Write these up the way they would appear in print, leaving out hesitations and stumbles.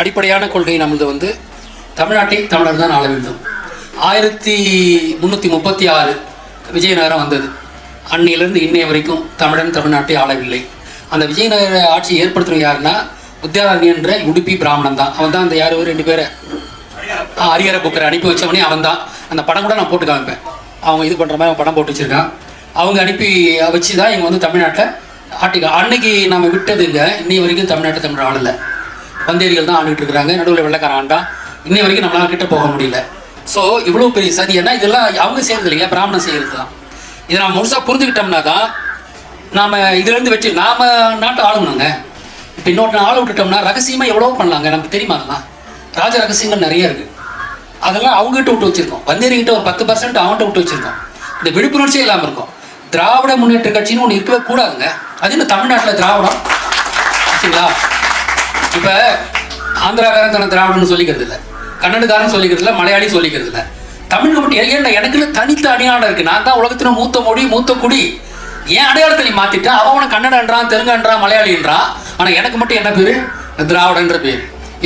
அடிப்படையான கொள்கை நமது தமிழ்நாட்டை தமிழர் தான் ஆள வேண்டும். 1336 விஜயநகரம் வந்தது. அன்னையிலிருந்து இன்னைய வரைக்கும் தமிழன் தமிழ்நாட்டை ஆளவில்லை. அந்த விஜயநகர ஆட்சியை ஏற்படுத்துறது யாருன்னா வித்யாரண்யன்ற உடுப்பி பிராமணன் தான். அவன் தான் அந்த யார் 2 பேரை அரியரை புக்கரை அனுப்பி வச்சவனே அவன் தான். அந்த படம் கூட நான் போட்டு காமிப்பேன். அவங்க இது பண்ணுற மாதிரி படம் போட்டு வச்சுருக்கான். அவங்க அனுப்பி வச்சு தான் இங்கே தமிழ்நாட்டை ஆட்டிக்கா. அன்னைக்கு நம்ம விட்டது இல்லை. இன்னை வரைக்கும் தமிழ்நாட்டை தமிழ் ஆளலை. வந்தேரிகள் தான் ஆண்டுகிட்டு இருக்கிறாங்க. நடுவில் வெள்ளைக்காரன் ஆண்டா. இன்னை வரைக்கும் நம்மளால கிட்ட போக முடியல. ஸோ இவ்வளோ பெரிய சதி ஏன்னா இதெல்லாம் அவங்க செய்கிறது இல்லையா, பிராமணன் செய்கிறது தான். இதை நம்ம முழுசாக புரிஞ்சுக்கிட்டோம்னா தான் நாம் இதுலேருந்து வெற்றி நாம் நாட்டை ஆளணுங்க. இப்போ இன்னொரு ஆளை விட்டுட்டோம்னா ரகசியமாக எவ்வளோ பண்ணலாங்க. நமக்கு தெரியுமா? அதெல்லாம் ராஜ ரகசியங்கள் நிறைய இருக்குது. அதெல்லாம் அவங்ககிட்ட விட்டு வச்சுருக்கோம். வந்தேரிகிட்ட ஒரு 10% அவன்கிட்ட விட்டு வச்சுருக்கோம். இந்த விழிப்புணர்ச்சியே இல்லாமல் இருக்கும். திராவிட முன்னேற்ற கட்சின்னு ஒன்று இருக்கவே கூடாதுங்க. அது இன்னும் தமிழ்நாட்டில் திராவிடம் சரிங்களா? இப்போ ஆந்திராக்காரன் தன்னை திராவிடன்னு சொல்லிக்கிறது இல்லை, கன்னடக்காரன் சொல்லிக்கிறது இல்லை, மலையாளி சொல்லிக்கிறது இல்லை. தமிழ் மட்டும் ஏன்னா எனக்குன்னு தனித்த அடையாளம் இருக்குது. நான் தான் உலகத்தின் மூத்த மொழி மூத்த குடி. ஏன் அடையாளத்தை நீ மாற்றிட்டா அவனை கன்னடன்றான், தெலுங்குன்றான், மலையாளின்றான். ஆனால் எனக்கு மட்டும் என்ன பேர்? திராவிடன்ற பேர்.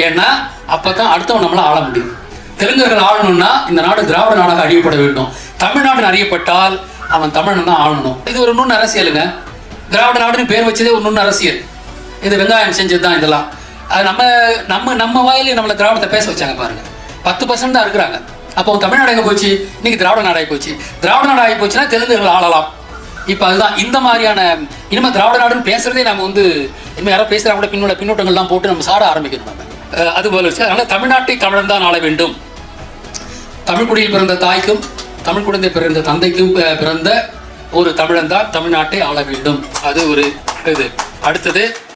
ஏன்னா அப்போ தான் அடுத்தவன் நம்மளை ஆள முடியும். தெலுங்கர்கள் ஆளணும்னா இந்த நாடு திராவிட நாடாக அழியப்பட வேண்டும். தமிழ்நாடு அறியப்பட்டால் அவன் தமிழன் தான் ஆளணும். இது ஒரு நுண்ணு அரசியலுங்க. திராவிட நாடுன்னு பேர் வச்சதே ஒரு நுண்ணு அரசியல். இது வெங்காயம் செஞ்சது தான் இதெல்லாம். அது நம்ம வாயிலே நம்மளை திராவிடத்தை பேச வச்சாங்க பாருங்க. 10% தான் இருக்கிறாங்க. அப்போ தமிழ்நாடு எங்கே போச்சு? இன்னைக்கு திராவிட நாடு ஆகி போச்சு. திராவிட நாடு ஆகி போச்சுன்னா தெலுங்குகள் ஆளலாம். இப்போ அதுதான் இந்த மாதிரியான இனிமேல் திராவிட நாடுன்னு பேசுறதே நம்ம இனிமேல் யாரோ பேசுகிறாங்க கூட பின்னோட்டங்கள்லாம் போட்டு நம்ம சாட ஆரம்பிக்கணும். நம்ம அது போல வச்சு அதனால் தமிழ்நாட்டை தமிழன் தான் ஆள வேண்டும். தமிழ் குடியில் பிறந்த தாய்க்கும் தமிழ் குழந்தை பிறந்த தந்தைக்கும் பிறந்த ஒரு தமிழன் தான் தமிழ்நாட்டை ஆள வேண்டும். அது ஒரு இது. அடுத்தது